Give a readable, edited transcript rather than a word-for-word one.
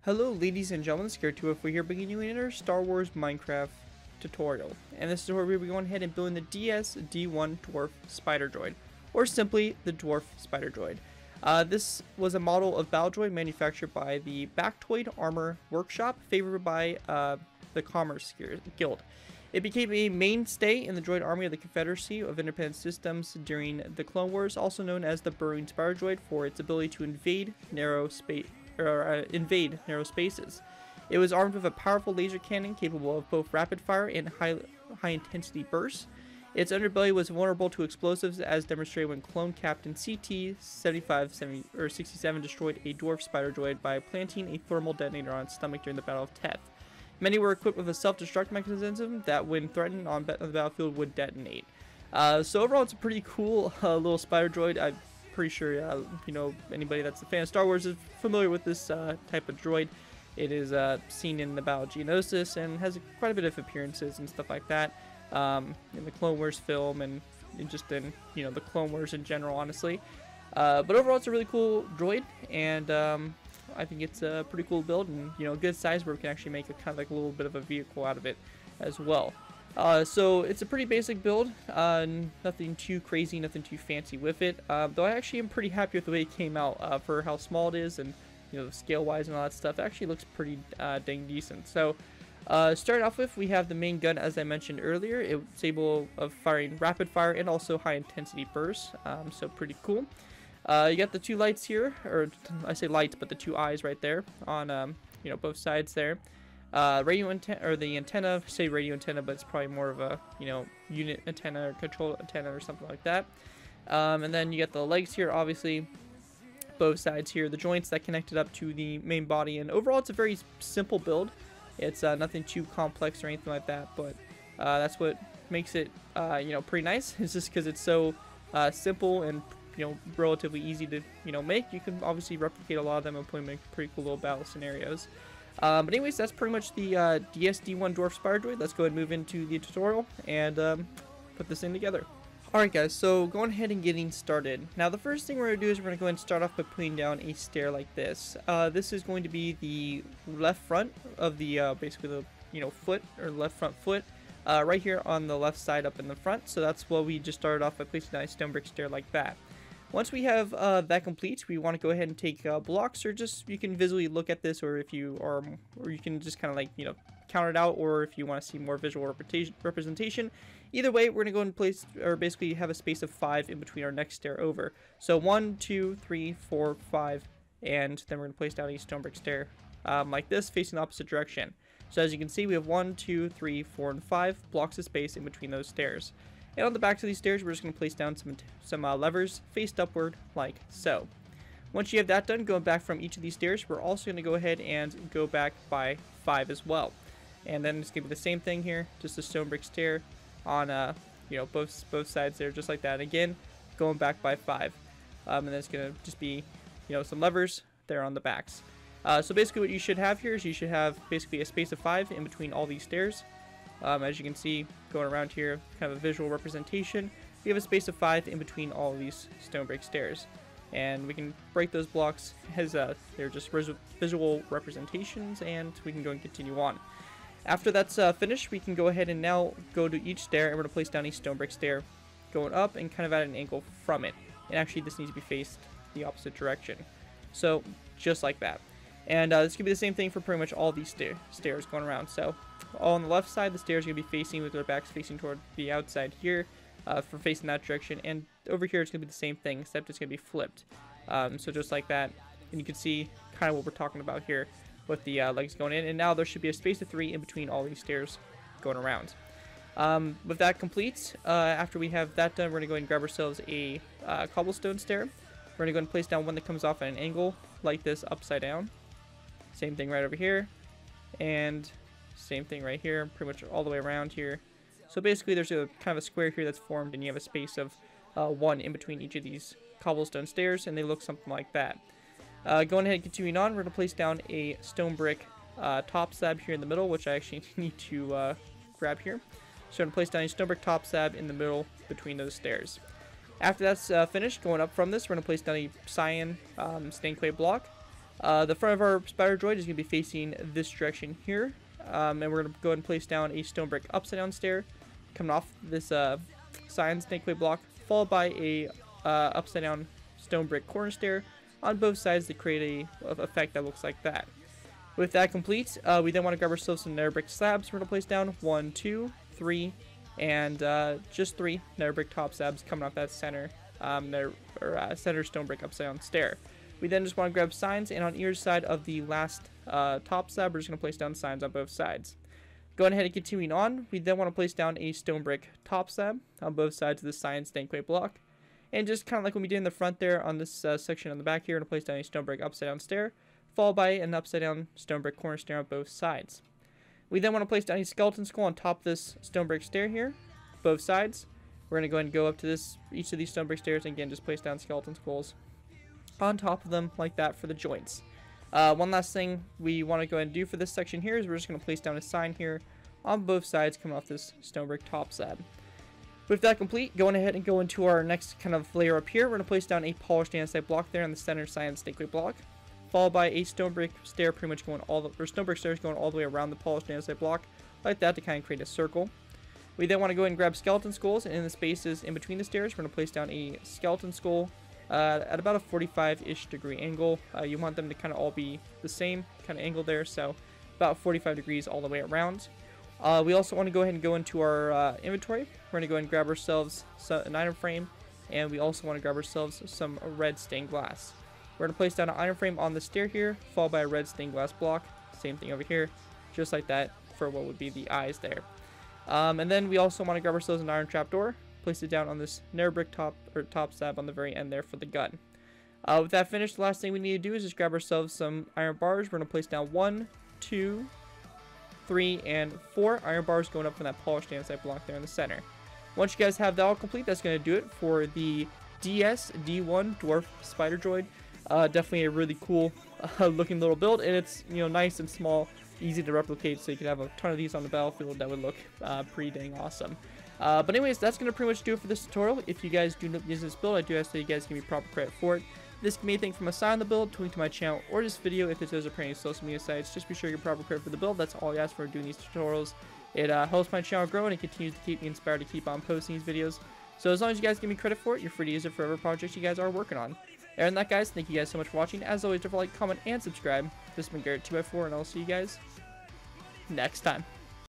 Hello ladies and gentlemen, Scared2F here bringing you another Star Wars Minecraft tutorial. And this tutorial we'll be going ahead and building the DSD1 Dwarf Spider Droid, or simply the Dwarf Spider Droid. This was a model of Battle Droid manufactured by the Baktoid Armor Workshop, favored by the Commerce Guild. It became a mainstay in the droid army of the Confederacy of Independent Systems during the Clone Wars, also known as the burrowing Spider Droid for its ability to invade narrow spaces. It was armed with a powerful laser cannon capable of both rapid fire and high intensity bursts. Its underbelly was vulnerable to explosives, as demonstrated when clone Captain CT-6567 destroyed a dwarf spider droid by planting a thermal detonator on its stomach during the Battle of Teth. Many were equipped with a self-destruct mechanism that, when threatened on the battlefield, would detonate. So overall, it's a pretty cool little spider droid. I'm pretty sure you know, anybody that's a fan of Star Wars is familiar with this type of droid. It is seen in the Battle of Geonosis and has quite a bit of appearances and stuff like that in the Clone Wars film and just in, you know, the Clone Wars in general, honestly. But overall, it's a really cool droid, and I think it's a pretty cool build, and you know, good size where we can actually make a kind of like a little bit of a vehicle out of it as well. So it's a pretty basic build, nothing too crazy, nothing too fancy with it, though I actually am pretty happy with the way it came out for how small it is, and you know, scale wise and all that stuff. It actually looks pretty dang decent. So starting off with, we have the main gun, as I mentioned earlier. It's able of firing rapid fire and also high intensity bursts, so pretty cool. You got the two lights here, or I say lights, but the two eyes right there on you know, both sides there. Radio antenna, or the antenna, say radio antenna, but it's probably more of a, you know, unit antenna or control antenna or something like that. And then you got the legs here, obviously, both sides here, the joints that connect it up to the main body. And overall, it's a very simple build. It's nothing too complex or anything like that, but that's what makes it, you know, pretty nice. It's just because it's so simple and, you know, relatively easy to, you know, make. You can obviously replicate a lot of them and put them in pretty cool little battle scenarios. But anyways, that's pretty much the DSD1 Dwarf Spider Droid. Let's go ahead and move into the tutorial and put this thing together. Alright guys, so going ahead and getting started. Now the first thing we're going to do is we're going to go ahead and start off by putting down a stair like this. This is going to be the left front of the, basically the, you know, foot, or left front foot. Right here on the left side up in the front. So that's what we just started off by placing down a stone brick stair like that. Once we have that complete, we want to go ahead and take blocks, or just, you can visually look at this, or if you are, or you can just kind of like, you know, count it out, or if you want to see more visual representation. Either way, we're going to go and place, or basically have a space of 5 in between our next stair over. So 1, 2, 3, 4, 5, and then we're going to place down a stone brick stair like this, facing the opposite direction. So as you can see, we have 1, 2, 3, 4, and 5 blocks of space in between those stairs. And on the backs of these stairs, we're just going to place down some levers faced upward, like so. Once you have that done, going back from each of these stairs, we're also going to go ahead and go back by 5 as well. And then it's going to be the same thing here, just a stone brick stair on, you know, both sides there, just like that. Again, going back by 5. And then it's going to just be, you know, some levers there on the backs. So basically what you should have here is you should have basically a space of 5 in between all these stairs. As you can see, going around here, kind of a visual representation, we have a space of 5 in between all of these stone brick stairs. And we can break those blocks as they're just visual representations, and we can go and continue on. After that's finished, we can go ahead and now go to each stair, and we're going to place down a stone brick stair going up and kind of at an angle from it. And actually, this needs to be faced the opposite direction. So, just like that. And this could be the same thing for pretty much all these stairs going around. So, all on the left side, the stairs are going to be facing with their backs facing toward the outside here for facing that direction. And over here, it's going to be the same thing, except it's going to be flipped. So just like that. And you can see kind of what we're talking about here with the legs going in. And now there should be a space of 3 in between all these stairs going around. With that complete, after we have that done, we're going to go ahead and grab ourselves a cobblestone stair. We're going to go ahead and place down one that comes off at an angle like this, upside down. Same thing right over here. And same thing right here, pretty much all the way around here. So basically there's a kind of a square here that's formed, and you have a space of 1 in between each of these cobblestone stairs, and they look something like that. Going ahead and continuing on, we're going to place down a stone brick top slab here in the middle, which I actually need to grab here. So I'm going to place down a stone brick top slab in the middle between those stairs. After that's finished, going up from this, we're going to place down a cyan stained clay block. The front of our spider droid is going to be facing this direction here. And we're going to go ahead and place down a stone brick upside down stair coming off this cyan snakeway block, followed by a upside down stone brick corner stair on both sides to create a effect that looks like that. With that complete, we then want to grab ourselves some nether brick slabs. We're going to place down 1, 2, 3, and just 3 nether brick top slabs coming off that center center stone brick upside down stair. We then just want to grab signs, and on either side of the last top slab, we're just going to place down signs on both sides. Going ahead and continuing on, we then want to place down a stone brick top slab on both sides of the cyan snakeway block. And just kind of like when we did in the front there on this section on the back here, we're going to place down a stone brick upside down stair, followed by an upside down stone brick corner stair on both sides. We then want to place down a skeleton skull on top of this stone brick stair here, both sides. We're going to go ahead and go up to each of these stone brick stairs, and again just place down skeleton skulls on top of them like that for the joints. One last thing we want to go ahead and do for this section here is we're just going to place down a sign here on both sides coming off this stone brick top slab. With that complete, going ahead and go into our next kind of layer up here, we're going to place down a polished andesite block there on the center cyan snakeway block, followed by a stone brick stair pretty much going stone brick stairs going all the way around the polished andesite block like that to kind of create a circle. We then want to go ahead and grab skeleton skulls, and in the spaces in between the stairs, we're going to place down a skeleton skull at about a 45-ish degree angle. You want them to kind of all be the same kind of angle there, so about 45 degrees all the way around. We also want to go ahead and go into our inventory. We're going to go ahead and grab ourselves an item frame, and we also want to grab ourselves some red stained glass. We're going to place down an item frame on the stair here, followed by a red stained glass block. Same thing over here, just like that for what would be the eyes there. And then we also want to grab ourselves an iron trapdoor, place it down on this nether brick top slab on the very end there for the gun. With that finished, the last thing we need to do is just grab ourselves some iron bars. We're going to place down 1, 2, 3, and 4 iron bars going up from that polished andesite block there in the center. Once you guys have that all complete, that's going to do it for the DSD1 Dwarf Spider Droid. Definitely a really cool looking little build, and it's nice and small, easy to replicate, so you could have a ton of these on the battlefield. That would look pretty dang awesome. But anyways, that's going to pretty much do it for this tutorial. If you guys do use this build, I do ask that you guys give me proper credit for it. This can be anything from a sign on the build, to link to my channel, or this video if it does appear on any social media sites. Just be sure you get proper credit for the build. That's all I ask for doing these tutorials. It helps my channel grow, and it continues to keep me inspired to keep on posting these videos. So as long as you guys give me credit for it, you're free to use it for whatever projects you guys are working on. Other than that, guys, thank you guys so much for watching. As always, don't forget to like, comment, and subscribe. This has been Garrett 2x4, and I'll see you guys next time.